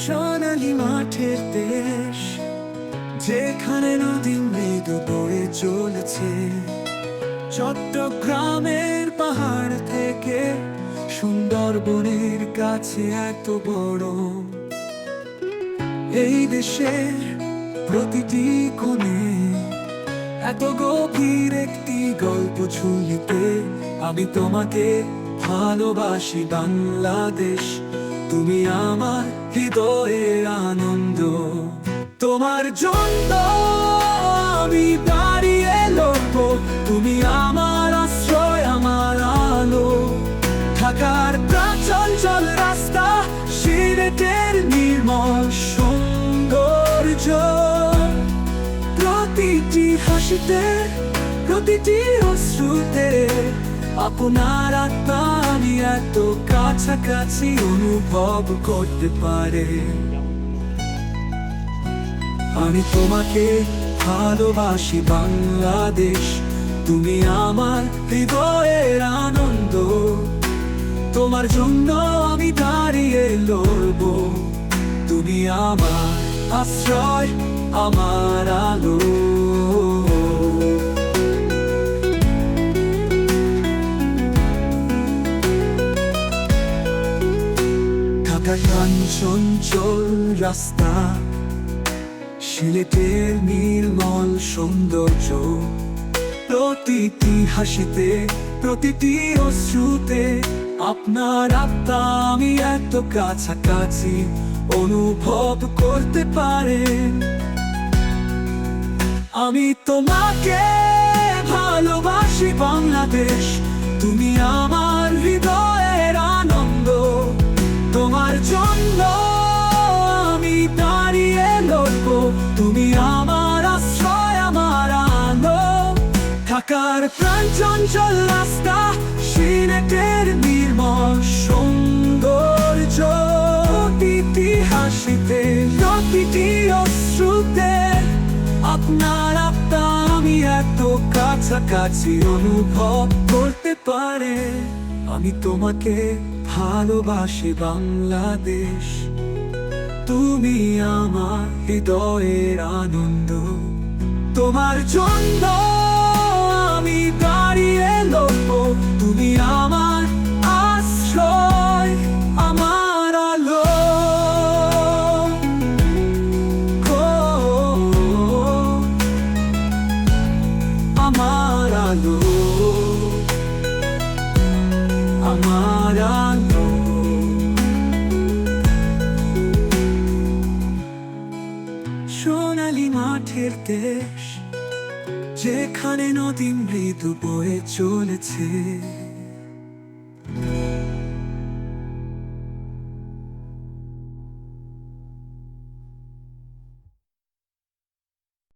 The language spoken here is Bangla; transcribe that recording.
সোনালি মাঠের দেশ, যেখানে নদী মৃদু বয়ে চলেছে। চট্টগ্রামের পাহাড় থেকে সুন্দরবনের কাছে এত বড়, এই দেশের প্রতিটি কোণে এত গভীর একটি গল্প ঝুলিতে। আমি তোমাকে ভালোবাসি বাংলাদেশ, তুমি আমার হৃদয়ের আনন্দ। তোমার জন্য আমি দাঁড়িয়ে লড়ব, তুমি আমার আশ্রয়, আমার আলো। ঢাকার প্রাচঞ্চল রাস্তা, সিলেটের নির্মল সৌন্দর্য, প্রতিটি হাসিতে, প্রতিটি অশ্রুতে আপনার আত্মা আমি এত কাছাকাছি অনুভব করতে পারে। আমি তোমাকে ভালোবাসি বাংলাদেশ, তুমি আমার হৃদয়ের আনন্দ। তোমার জন্য আমি দাঁড়িয়ে লড়ব, তুমি আমার আশ্রয়, আমার আলো। ঢাকার প্রাণচঞ্চল রাস্তা, সিলেটের নির্মল সৌন্দর্য, প্রতিটি হাসিতে, প্রতিটি অশ্রুতে আপনার আত্মা আমি এত কাছাকাছি অনুভব করতে পারে। আমি তোমাকে ভালোবাসি বাংলাদেশ, তুমি আমার হৃদয়ের আনন্দ। তোমার জন্য আমি দাঁড়িয়ে লড়ব, তুমি আমার আশ্রয়, আমার আলো। ঢাকার প্রাণচঞ্চল রাস্তা, সিলেটের নির্মল সৌন্দর্য, প্রতিটি হাসিতে, প্রতিটি অশ্রুতে আপনার আত্মা আমি এত কাছাকাছি অনুভব করতে পারে। আমি তোমাকে ভালোবাসি বাংলাদেশ, তুমি আমার হৃদয়ের আনন্দ। তোমার জন্য আমি দাঁড়িয়ে লড়ব, তুমি আমার আশ্রয়, আমার আলো। আমার আলো, আমার আলো। সোনালি মাঠের দেশ, যেখানে নদী মৃদু বয়ে চলেছে।